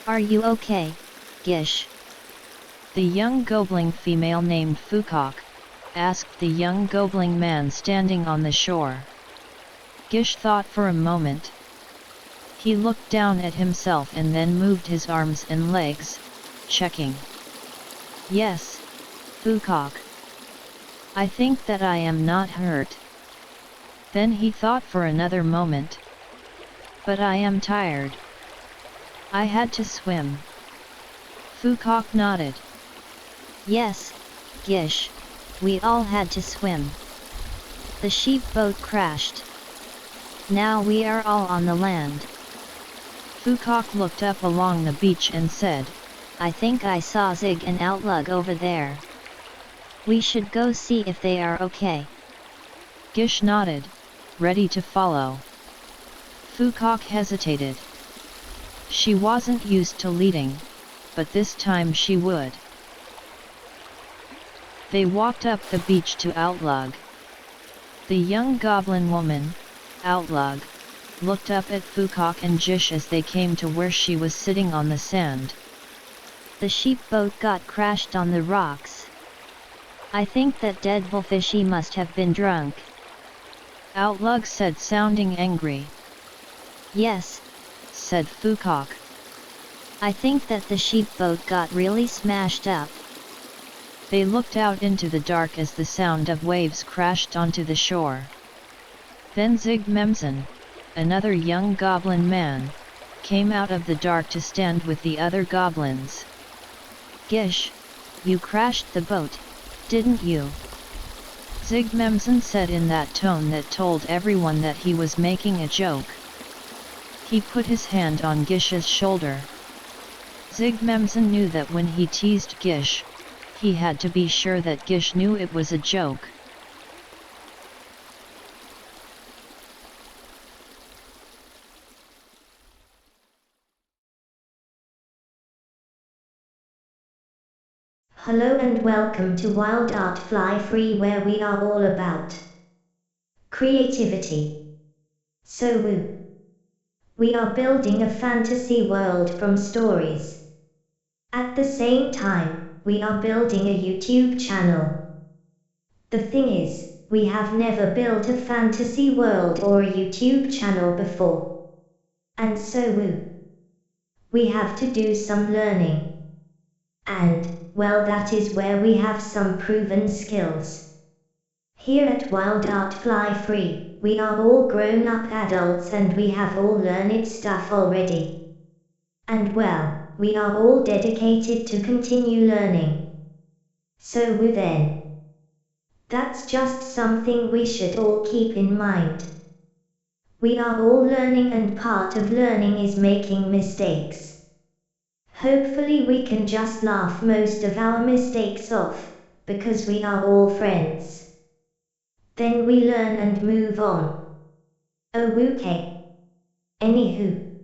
Are you okay, Gish? The young goblin female named Fukok asked the young goblin man standing on the shore. Gish thought for a moment. He looked down at himself and then moved his arms and legs, checking. Yes, Fukok. I think that I am not hurt. Then he thought for another moment. But I am tired. I had to swim. Fukok nodded. Yes, Gish. We all had to swim. The sheep boat crashed. Now we are all on the land. Fukok looked up along the beach and said, I think I saw Zig and Outlug over there. We should go see if they are okay. Gish nodded, ready to follow. Fukok hesitated. She wasn't used to leading, but this time she would. They walked up the beach to Outlug. The young goblin woman, Outlug, looked up at Fukok and Gish as they came to where she was sitting on the sand. The sheep boat got crashed on the rocks. I think that dead bullfishy must have been drunk. Outlug said, sounding angry. Yes, said Fukok. I think that the sheep boat got really smashed up. They looked out into the dark as the sound of waves crashed onto the shore. Then Zig Memson, another young goblin man, came out of the dark to stand with the other goblins. Gish, you crashed the boat, didn't you? Zig Memson said in that tone that told everyone that he was making a joke. He put his hand on Gish's shoulder. Zig Memson knew that when he teased Gish, he had to be sure that Gish knew it was a joke. Hello and welcome to Wild Art Fly Free, where we are all about creativity. So we are building a fantasy world from stories. At the same time, we are building a YouTube channel. The thing is, we have never built a fantasy world or a YouTube channel before. And so we have to do some learning. And, well, that is where we have some proven skills. Here at Wild Art Fly Free, we are all grown-up adults and we have all learned stuff already. And well, we are all dedicated to continue learning. So then, that's just something we should all keep in mind. We are all learning and part of learning is making mistakes. Hopefully we can just laugh most of our mistakes off, because we are all friends. Then we learn and move on. Oh, okay. Anywho,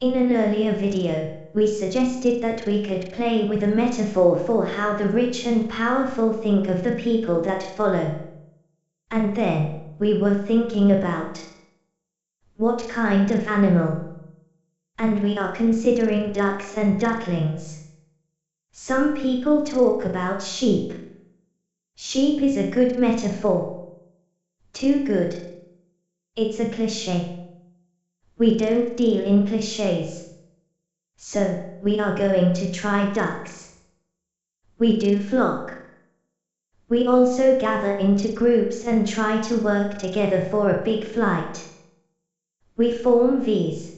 in an earlier video, we suggested that we could play with a metaphor for how the rich and powerful think of the people that follow. And then, we were thinking about what kind of animal. And we are considering ducks and ducklings. Some people talk about sheep. Sheep is a good metaphor. Too good. It's a cliché. We don't deal in clichés. So, we are going to try ducks. We do flock. We also gather into groups and try to work together for a big flight. We form V's.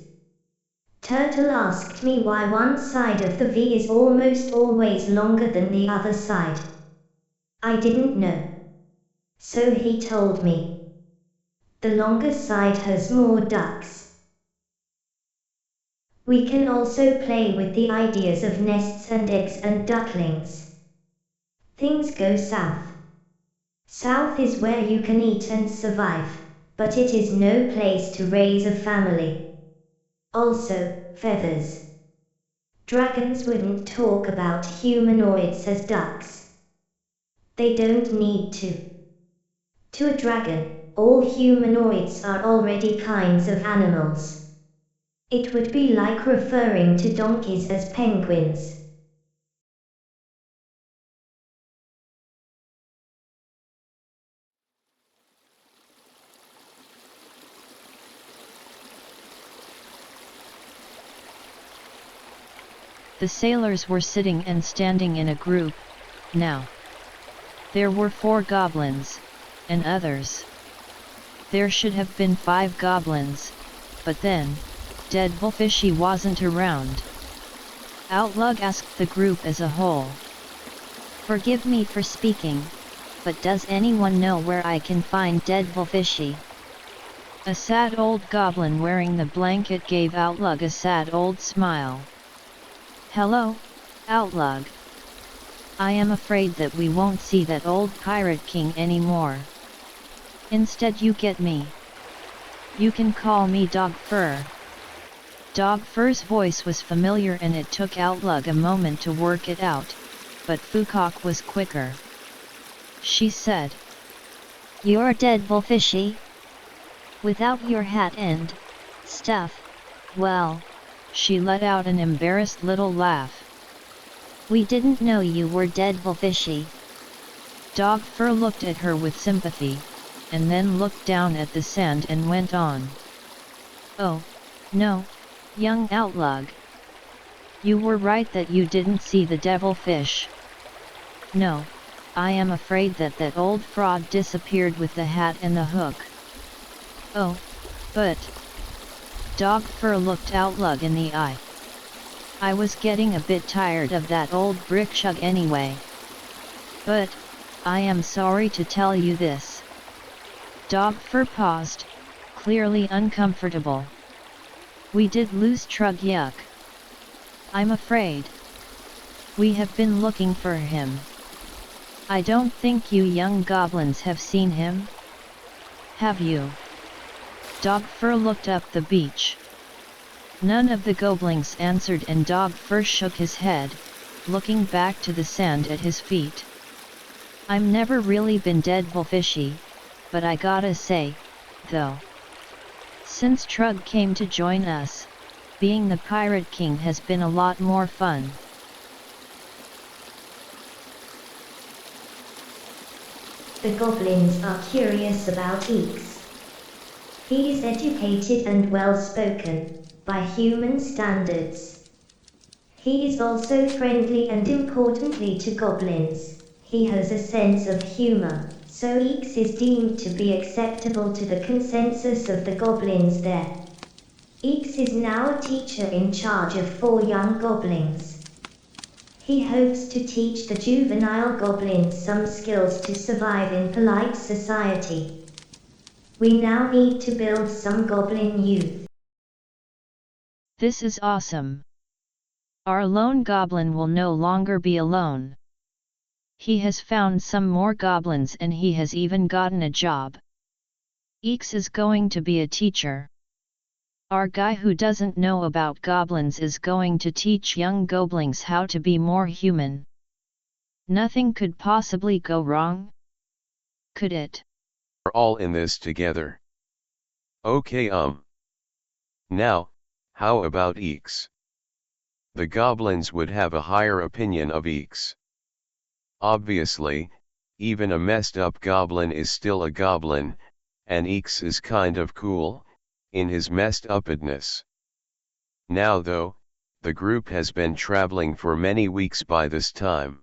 Turtle asked me why one side of the V is almost always longer than the other side. I didn't know. So he told me. The longer side has more ducks. We can also play with the ideas of nests and eggs and ducklings. Things go south. South is where you can eat and survive, but it is no place to raise a family. Also, feathers. Dragons wouldn't talk about humanoids as ducks. They don't need to. To a dragon, all humanoids are already kinds of animals. It would be like referring to donkeys as penguins. The sailors were sitting and standing in a group, now. There were 4 goblins, and others. There should have been 5 goblins, but then, Deadpoolfishy wasn't around. Outlug asked the group as a whole. Forgive me for speaking, but does anyone know where I can find Deadpoolfishy? A sad old goblin wearing the blanket gave Outlug a sad old smile. Hello, Outlug. I am afraid that we won't see that old pirate king anymore. Instead you get me. You can call me Dog Fur. Dog Fur's voice was familiar and it took Outlug a moment to work it out, but Fukok was quicker. She said, "You're Deadpoolfishy? Without your hat and stuff, well..." She let out an embarrassed little laugh. "We didn't know you were Deadpoolfishy." Dog Fur looked at her with sympathy, and then looked down at the sand and went on. "Oh, no, young Outlug. You were right that you didn't see the devilfish. No, I am afraid that that old frog disappeared with the hat and the hook." "Oh, but..." Dog Fur looked Outlug in the eye. "I was getting a bit tired of that old brick shug anyway. But, I am sorry to tell you this." Dog Fur paused, clearly uncomfortable. "We did lose Trug Yuck. I'm afraid. We have been looking for him. I don't think you young goblins have seen him? Have you?" Dog Fur looked up the beach. None of the goblins answered and Dog Fur shook his head, looking back to the sand at his feet. "I'm never really been Deadpoolfishy, but I gotta say, though. Since Trug came to join us, being the Pirate King has been a lot more fun." The goblins are curious about Eeks. He is educated and well-spoken, by human standards. He is also friendly and importantly to goblins, he has a sense of humor, so Eeks is deemed to be acceptable to the consensus of the goblins there. Eeks is now a teacher in charge of 4 young goblins. He hopes to teach the juvenile goblins some skills to survive in polite society. We now need to build some goblin youth. This is awesome. Our lone goblin will no longer be alone. He has found some more goblins and he has even gotten a job. Eeks is going to be a teacher. Our guy who doesn't know about goblins is going to teach young goblins how to be more human. Nothing could possibly go wrong? Could it? We're all in this together. Okay. Now, how about Eeks? The goblins would have a higher opinion of Eeks. Obviously, even a messed up goblin is still a goblin, and Eeks is kind of cool, in his messed upness. Now though, the group has been traveling for many weeks by this time.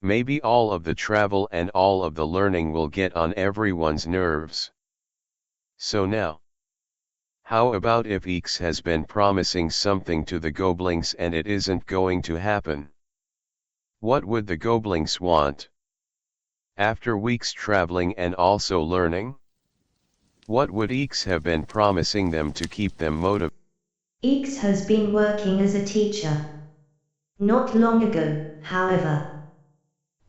Maybe all of the travel and all of the learning will get on everyone's nerves. So now, how about if Eeks has been promising something to the goblins and it isn't going to happen? What would the goblins want? After weeks traveling and also learning? What would Eeks have been promising them to keep them motivated? Eeks has been working as a teacher. Not long ago, however,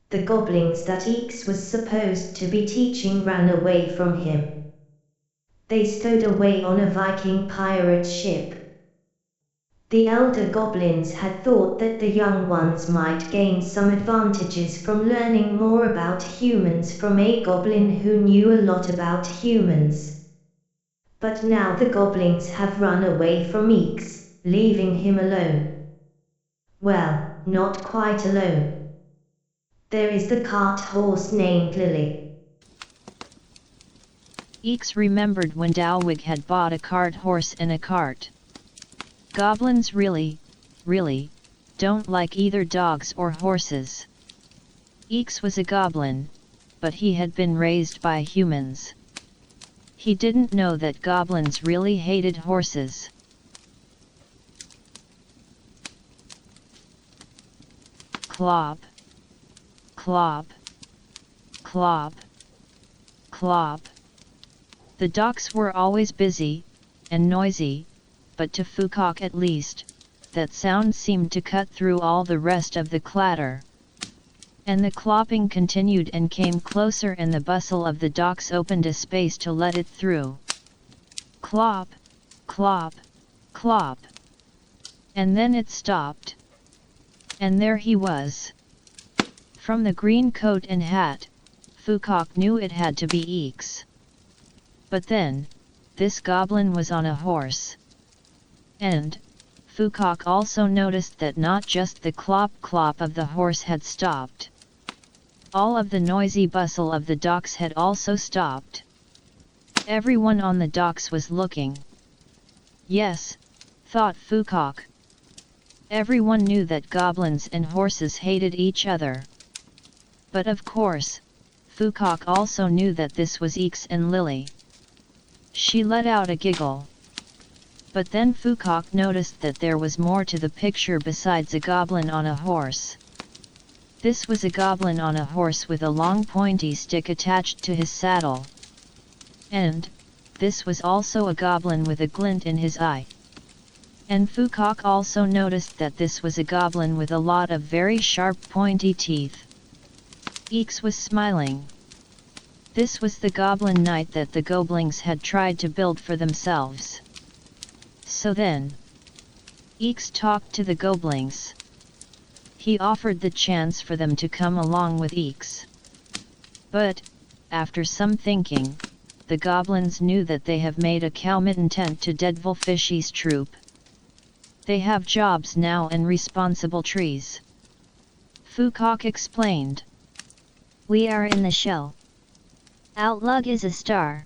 the goblins that Eeks was supposed to be teaching ran away from him. They stowed away on a Viking pirate ship. The elder goblins had thought that the young ones might gain some advantages from learning more about humans from a goblin who knew a lot about humans. But now the goblins have run away from Eeks, leaving him alone. Well, not quite alone. There is the cart horse named Lily. Eeks remembered when Dowwig had bought a cart horse and a cart. Goblins really don't like either dogs or horses. Eeks was a goblin, but he had been raised by humans. He didn't know that goblins really hated horses. Clop, clop, clop, clop. The docks were always busy and noisy, but to Fukok at least, that sound seemed to cut through all the rest of the clatter. And the clopping continued and came closer, and the bustle of the docks opened a space to let it through. Clop, clop, clop. And then it stopped. And there he was. From the green coat and hat, Fukok knew it had to be Eeks. But then, this goblin was on a horse. And Fukok also noticed that not just the clop-clop of the horse had stopped. All of the noisy bustle of the docks had also stopped. Everyone on the docks was looking. Yes, thought Fukok. Everyone knew that goblins and horses hated each other. But of course, Fukok also knew that this was Eeks and Lily. She let out a giggle. But then Fukok noticed that there was more to the picture besides a goblin on a horse. This was a goblin on a horse with a long pointy stick attached to his saddle. And this was also a goblin with a glint in his eye. And Fukok also noticed that this was a goblin with a lot of very sharp pointy teeth. Eeks was smiling. This was the goblin knight that the goblins had tried to build for themselves. So then, Eeks talked to the goblins. He offered the chance for them to come along with Eeks. But, after some thinking, the goblins knew that they have made a cow-mitten tent to Deadvil Fishy's troop. They have jobs now and responsible trees. Fukok explained. We are in the show. Outlug is a star.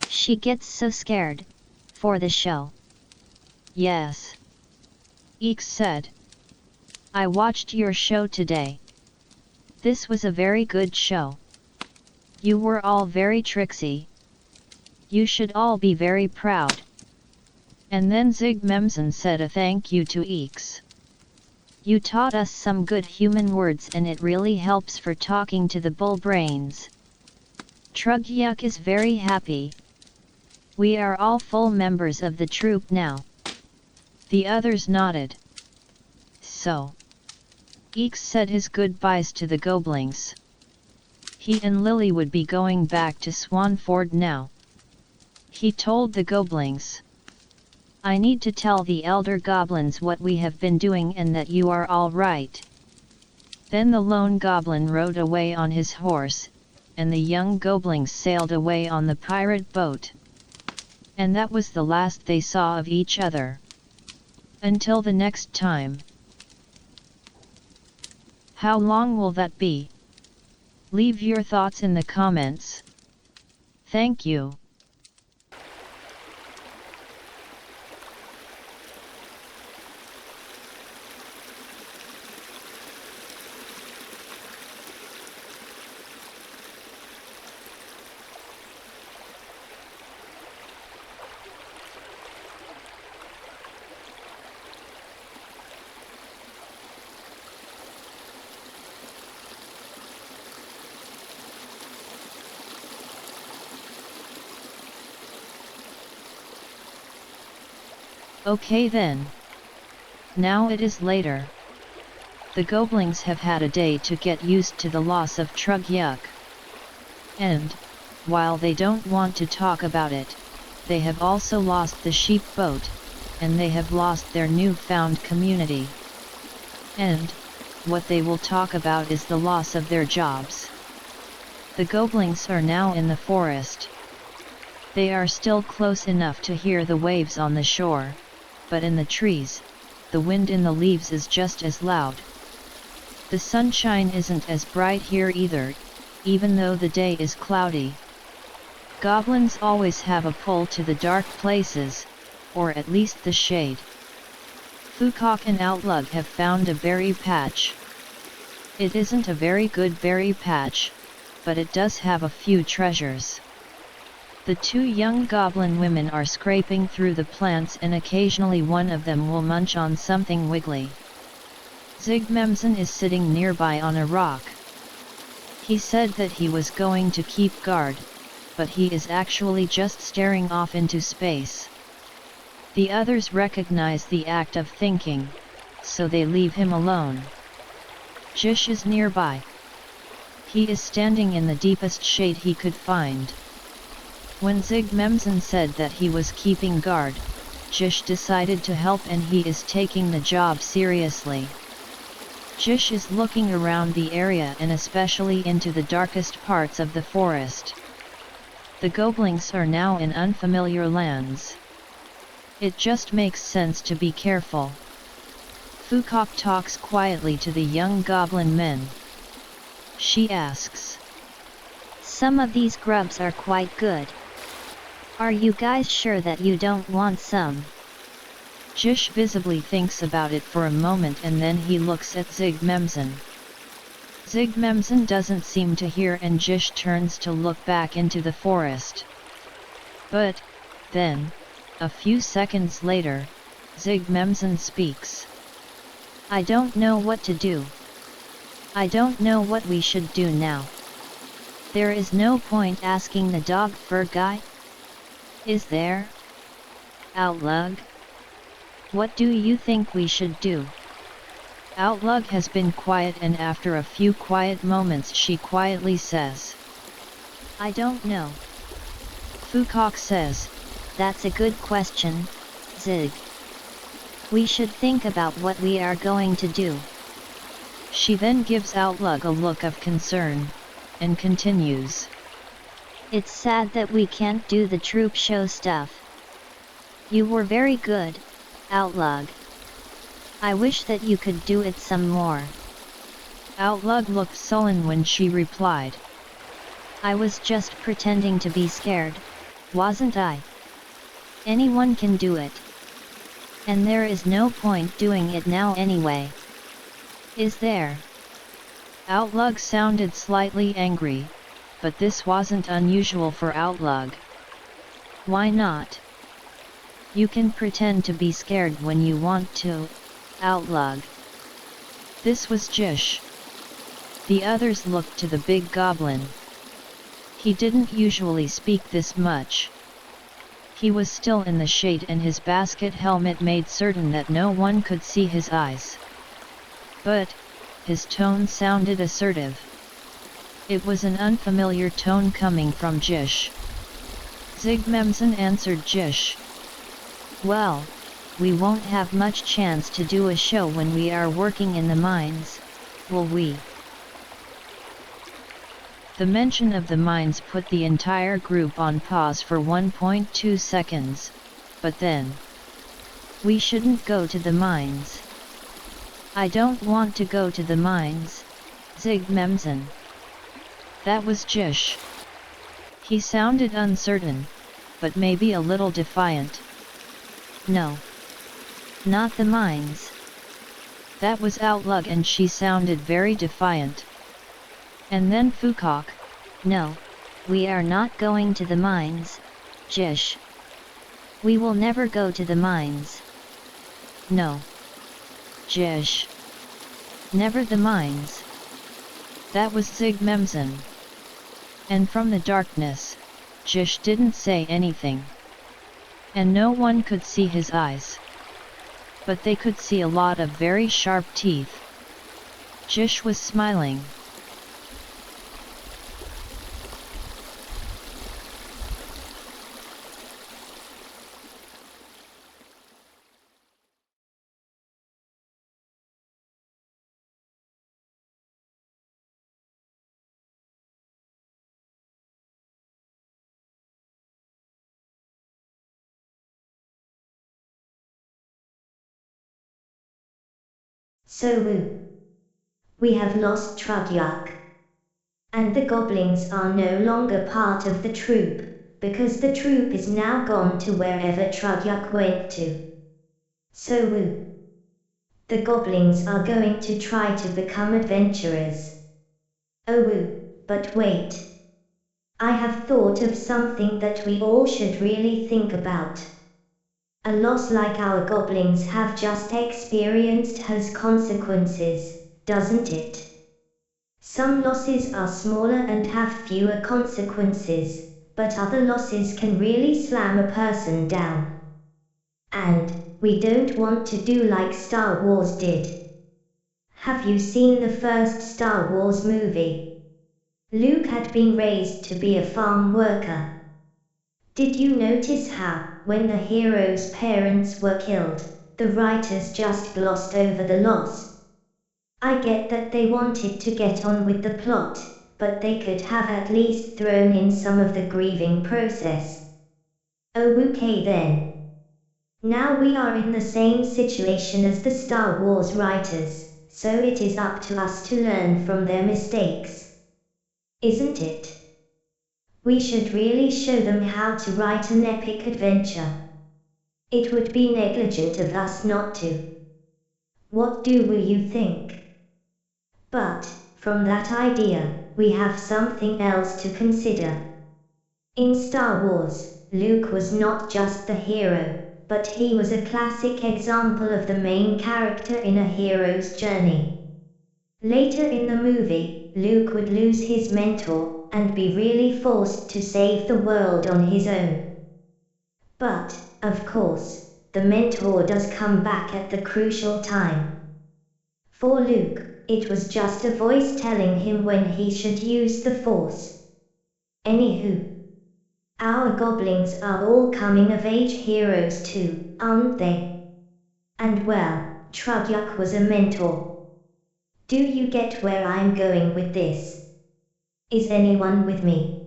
She gets so scared. For the show. Yes. Eeks said. I watched your show today. This was a very good show. You were all very tricksy. You should all be very proud. And then Zig Memson said a thank you to Eeks. You taught us some good human words and it really helps for talking to the bull brains. Trugyuk is very happy. We are all full members of the troop now. The others nodded. So. Eeks said his goodbyes to the goblins. He and Lily would be going back to Swanford now. He told the goblins. I need to tell the elder goblins what we have been doing and that you are all right. Then the lone goblin rode away on his horse, and the young goblins sailed away on the pirate boat. And that was the last they saw of each other. Until the next time. How long will that be? Leave your thoughts in the comments. Thank you. Okay then. Now it is later. The goblins have had a day to get used to the loss of Trugyuk. And, while they don't want to talk about it, they have also lost the sheep boat, and they have lost their newfound community. And, what they will talk about is the loss of their jobs. The goblins are now in the forest. They are still close enough to hear the waves on the shore, but in the trees, the wind in the leaves is just as loud. The sunshine isn't as bright here either, even though the day is cloudy. Goblins always have a pull to the dark places, or at least the shade. Fukok and Outlug have found a berry patch. It isn't a very good berry patch, but it does have a few treasures. The two young goblin women are scraping through the plants and occasionally one of them will munch on something wiggly. Zigmemsen is sitting nearby on a rock. He said that he was going to keep guard, but he is actually just staring off into space. The others recognize the act of thinking, so they leave him alone. Jish is nearby. He is standing in the deepest shade he could find. When Zigmemsen said that he was keeping guard, Jish decided to help and he is taking the job seriously. Jish is looking around the area and especially into the darkest parts of the forest. The goblins are now in unfamiliar lands. It just makes sense to be careful. Fukok talks quietly to the young goblin men. She asks, "Some of these grubs are quite good. Are you guys sure that you don't want some?" Jish visibly thinks about it for a moment and then he looks at Zigmemsen. Zigmemsen doesn't seem to hear and Jish turns to look back into the forest. But, then, a few seconds later, Zigmemsen speaks. "I don't know what to do. I don't know what we should do now. There is no point asking the dog fur guy? Is there? Outlug? What do you think we should do?" Outlug has been quiet and after a few quiet moments she quietly says, "I don't know." Fukok says, "That's a good question, Zig. We should think about what we are going to do." She then gives Outlug a look of concern, and continues. "It's sad that we can't do the troop show stuff. You were very good, Outlug. I wish that you could do it some more." Outlug looked sullen when she replied. "I was just pretending to be scared, wasn't I? Anyone can do it. And there is no point doing it now anyway. Is there?" Outlug sounded slightly angry, but this wasn't unusual for Outlug. "Why not? You can pretend to be scared when you want to, Outlug." This was Jish. The others looked to the big goblin. He didn't usually speak this much. He was still in the shade and his basket helmet made certain that no one could see his eyes. But, his tone sounded assertive. It was an unfamiliar tone coming from Jish. Zigmemsen answered Jish. "Well, we won't have much chance to do a show when we are working in the mines, will we?" The mention of the mines put the entire group on pause for 1.2 seconds, but then, "We shouldn't go to the mines." "I don't want to go to the mines, Zigmemsen." That was Jish. He sounded uncertain, but maybe a little defiant. "No. Not the mines." That was Outlug and she sounded very defiant. And then Fukok. "No, we are not going to the mines, Jish. We will never go to the mines." "No. Jish. Never the mines." That was Zigmemsen. And from the darkness, Jish didn't say anything. And no one could see his eyes. But they could see a lot of very sharp teeth. Jish was smiling. So we have lost Trudyuk. And the goblins are no longer part of the troop, because the troop is now gone to wherever Trudyuk went to. So the goblins are going to try to become adventurers. Oh but wait. I have thought of something that we all should really think about. A loss like our goblins have just experienced has consequences, doesn't it? Some losses are smaller and have fewer consequences, but other losses can really slam a person down. And we don't want to do like Star Wars did. Have you seen the first Star Wars movie? Luke had been raised to be a farm worker. Did you notice how, when the hero's parents were killed, the writers just glossed over the loss? I get that they wanted to get on with the plot, but they could have at least thrown in some of the grieving process. Oh, okay then. Now we are in the same situation as the Star Wars writers, so it is up to us to learn from their mistakes. Isn't it? We should really show them how to write an epic adventure. It would be negligent of us not to. What do you think? But, from that idea, we have something else to consider. In Star Wars, Luke was not just the hero, but he was a classic example of the main character in a hero's journey. Later in the movie, Luke would lose his mentor, and be really forced to save the world on his own. But, of course, the mentor does come back at the crucial time. For Luke, it was just a voice telling him when he should use the Force. Anywho, our goblins are all coming-of-age heroes too, aren't they? And well, Trudyuk was a mentor. Do you get where I'm going with this? Is anyone with me?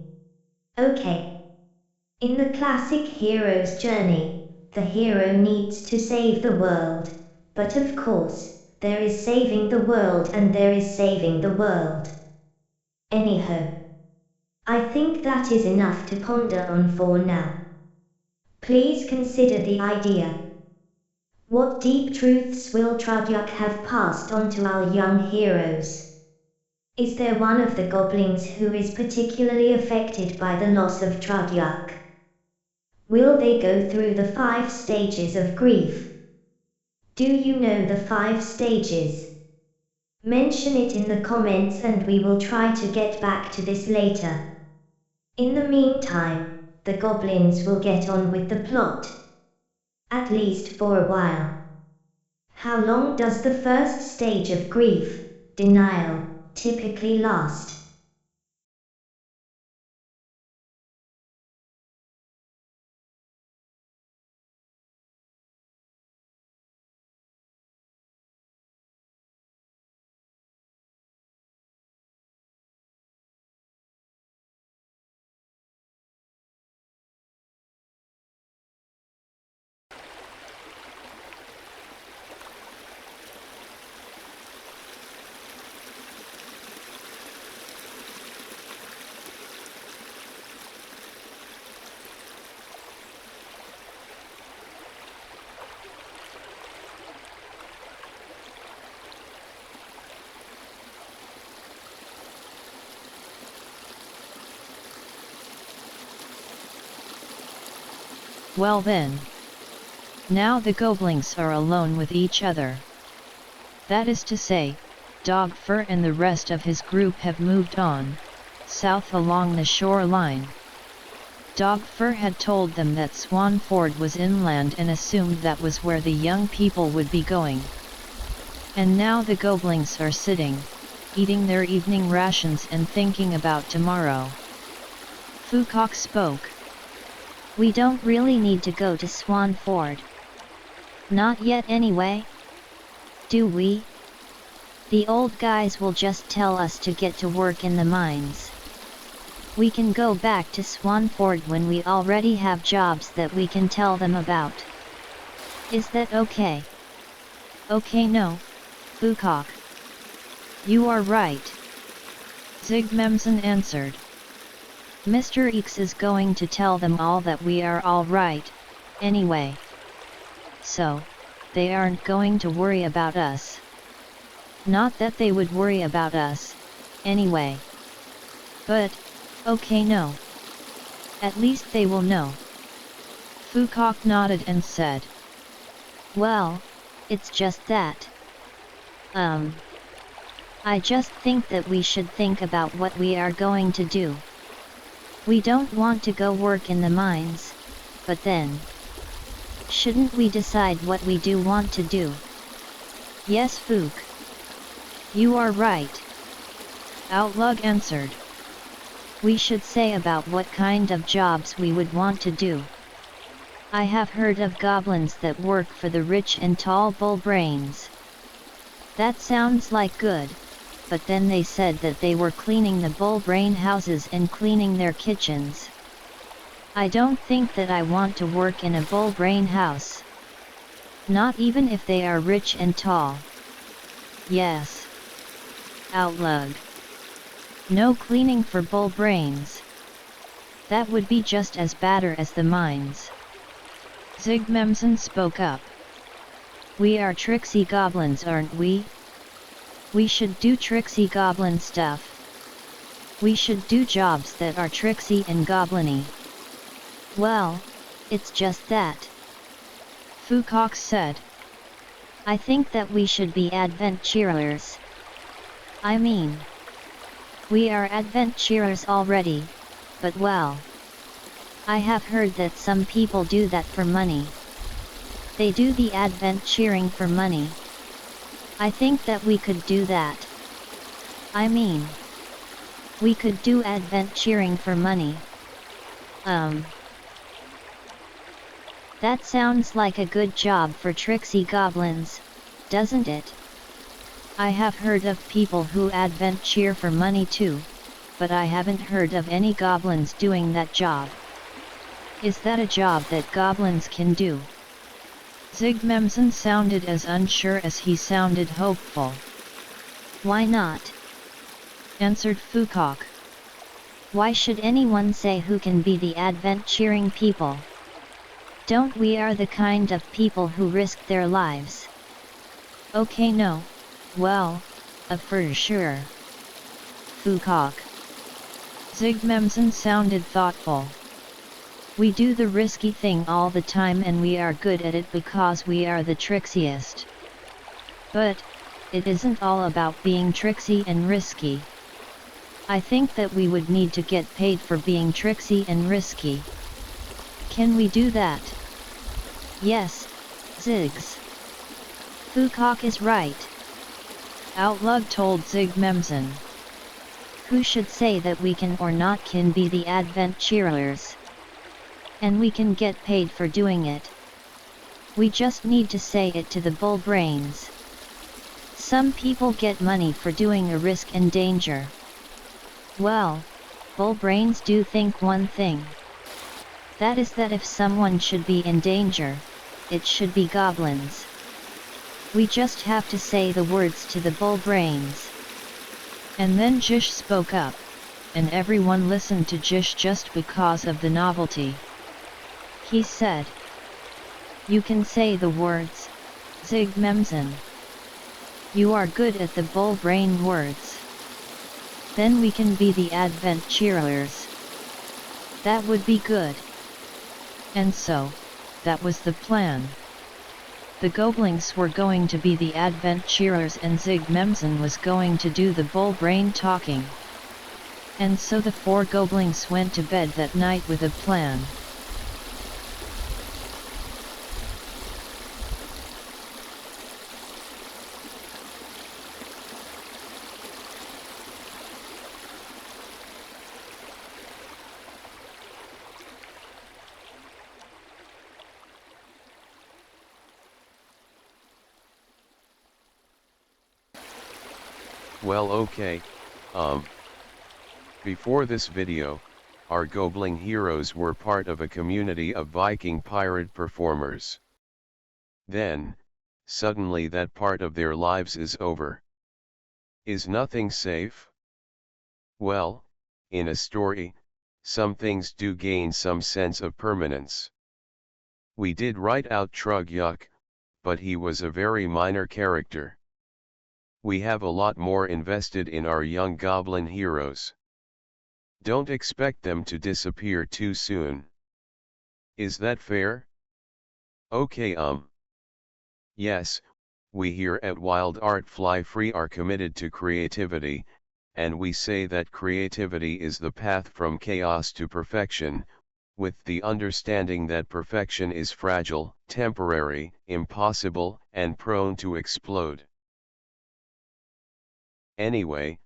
Okay. In the classic hero's journey, the hero needs to save the world, but of course, there is saving the world and there is saving the world. Anyhow, I think that is enough to ponder on for now. Please consider the idea. What deep truths will Trudyuk have passed on to our young heroes? Is there one of the goblins who is particularly affected by the loss of Trudyuk? Will they go through the 5 stages of grief? Do you know the 5 stages? Mention it in the comments and we will try to get back to this later. In the meantime, the goblins will get on with the plot. At least for a while. How long does the first stage of grief, denial, typically last? Well then. Now the goblins are alone with each other. That is to say, Dogfur and the rest of his group have moved on, south along the shoreline. Dogfur had told them that Swanford was inland and assumed that was where the young people would be going. And now the goblins are sitting, eating their evening rations and thinking about tomorrow. Fukok spoke. We don't really need to go to Swanford. Not yet anyway. Do we? The old guys will just tell us to get to work in the mines. We can go back to Swanford when we already have jobs that we can tell them about. Is that okay? Okay, no. Fukok. You are right. Zigmemsen answered. Mr. Eeks is going to tell them all that we are all right, anyway. So, they aren't going to worry about us. Not that they would worry about us, anyway. But, okay, no. At least they will know. Fukok nodded and said. Well, it's just that. I just think that we should think about what we are going to do. We don't want to go work in the mines, but then, shouldn't we decide what we do want to do? Yes, Fook. You are right. Outlug answered. We should say about what kind of jobs we would want to do. I have heard of goblins that work for the rich and tall bull brains. That sounds like good, but then they said that they were cleaning the bull brain houses and cleaning their kitchens. I don't think that I want to work in a bull brain house. Not even if they are rich and tall. Yes. Outlug. No cleaning for bull brains. That would be just as bad as the mines. Zigmemsen spoke up. We are tricksy goblins, aren't we? We should do tricksy goblin stuff. We should do jobs that are tricksy and goblin-y. Well, it's just that. Fukok said. I think that we should be adventurers. I mean, we are adventurers already, but well, I have heard that some people do that for money. They do the adventuring for money. I think that we could do that. I mean, we could do adventuring for money. That sounds like a good job for tricksy goblins, doesn't it? I have heard of people who adventure for money too, but I haven't heard of any goblins doing that job. Is that a job that goblins can do? Zigmemsen sounded as unsure as he sounded hopeful. Why not? Answered Fukok. Why should anyone say who can be the adventuring people? Don't we are the kind of people who risk their lives? Okay, no. Well, for sure. Fukok. Zigmemsen sounded thoughtful. We do the risky thing all the time and we are good at it because we are the tricksiest. But, it isn't all about being tricksy and risky. I think that we would need to get paid for being tricksy and risky. Can we do that? Yes, Ziggs. Fukok is right. Outlug told Zigmemsen. Who should say that we can or not can be the adventurers? And we can get paid for doing it. We just need to say it to the bull brains. Some people get money for doing a risk and danger. Well, bull brains do think one thing. That is that if someone should be in danger, it should be goblins. We just have to say the words to the bull brains. And then Jish spoke up, and everyone listened to Jish just because of the novelty. He said, You can say the words, Zigmemsen. You are good at the bull brain words. Then we can be the adventurers. That would be good. And so, that was the plan. The goblins were going to be the adventurers and Zigmemsen was going to do the bull brain talking. And so the 4 goblins went to bed that night with a plan. Well, okay, before this video, our Goblin heroes were part of a community of Viking pirate performers. Then, suddenly that part of their lives is over. Is nothing safe? Well, in a story, some things do gain some sense of permanence. We did write out Trugyuk, but he was a very minor character. We have a lot more invested in our young goblin heroes. Don't expect them to disappear too soon. Is that fair? Okay. Yes, we here at Wild Art Fly Free are committed to creativity, and we say that creativity is the path from chaos to perfection, with the understanding that perfection is fragile, temporary, impossible, and prone to explode. Anyway,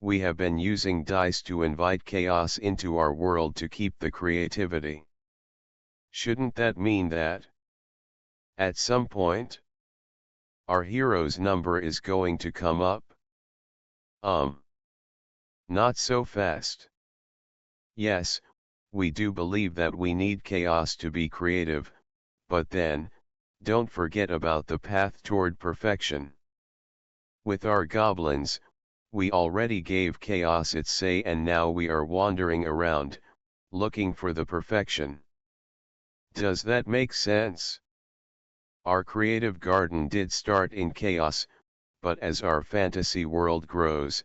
we have been using dice to invite chaos into our world to keep the creativity. Shouldn't that mean that, at some point, our hero's number is going to come up? Not so fast. Yes, we do believe that we need chaos to be creative, but then, don't forget about the path toward perfection. With our goblins, we already gave chaos its say, and now we are wandering around, looking for the perfection. Does that make sense? Our creative garden did start in chaos, but as our fantasy world grows,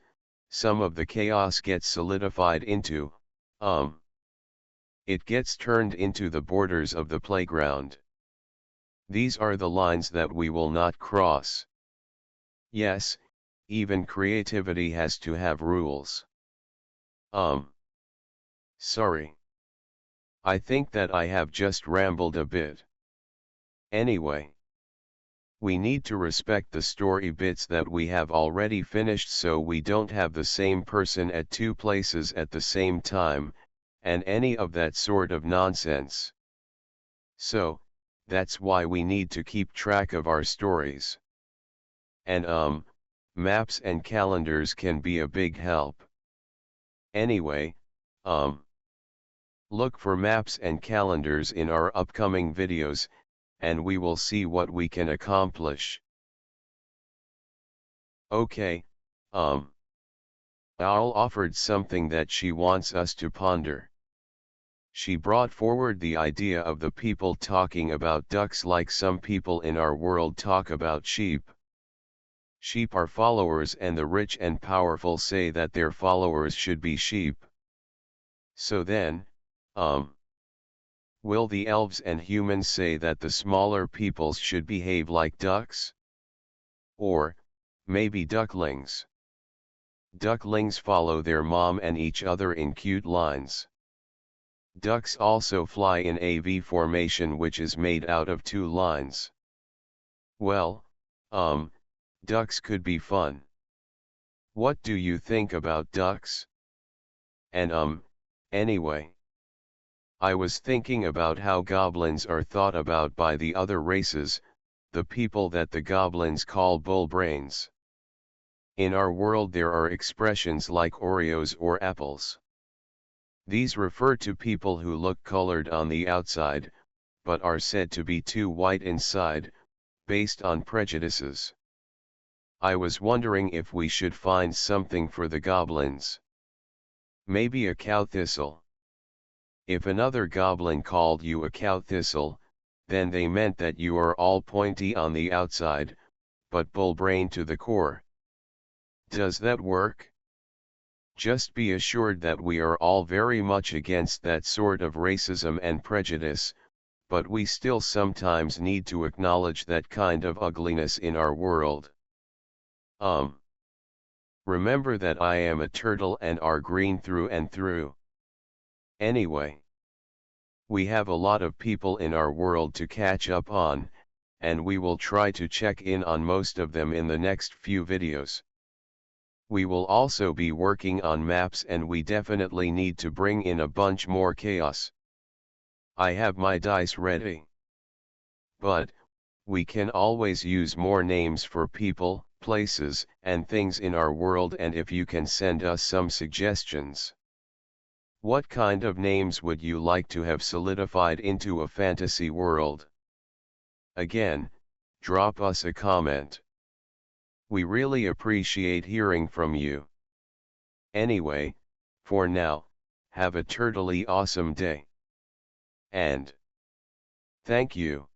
some of the chaos gets solidified into, it gets turned into the borders of the playground. These are the lines that we will not cross. Yes, even creativity has to have rules. Sorry. I think that I have just rambled a bit. Anyway, we need to respect the story bits that we have already finished, so we don't have the same person at two places at the same time, and any of that sort of nonsense. So, that's why we need to keep track of our stories. And maps and calendars can be a big help. Anyway, look for maps and calendars in our upcoming videos, and we will see what we can accomplish. Okay, Owl offered something that she wants us to ponder. She brought forward the idea of the people talking about ducks like some people in our world talk about sheep. Sheep are followers, and the rich and powerful say that their followers should be sheep. So then, will the elves and humans say that the smaller peoples should behave like ducks? Or, maybe ducklings. Ducklings follow their mom and each other in cute lines. Ducks also fly in a V formation, which is made out of two lines. Well, ducks could be fun. What do you think about ducks? And anyway, I was thinking about how goblins are thought about by the other races, the people that the goblins call bull brains. In our world there are expressions like Oreos or apples. These refer to people who look colored on the outside, but are said to be too white inside, based on prejudices. I was wondering if we should find something for the goblins. Maybe a cow thistle. If another goblin called you a cow thistle, then they meant that you are all pointy on the outside, but bull brain to the core. Does that work? Just be assured that we are all very much against that sort of racism and prejudice, but we still sometimes need to acknowledge that kind of ugliness in our world. Remember that I am a turtle and are green through and through. Anyway, we have a lot of people in our world to catch up on, and we will try to check in on most of them in the next few videos. We will also be working on maps, and we definitely need to bring in a bunch more chaos. I have my dice ready. But, we can always use more names for people, places, and things in our world, and if you can send us some suggestions, What kind of names would you like to have solidified into a fantasy world? Again, drop us a comment. We really appreciate hearing from you. Anyway, for now, have a turtly awesome day. And thank you.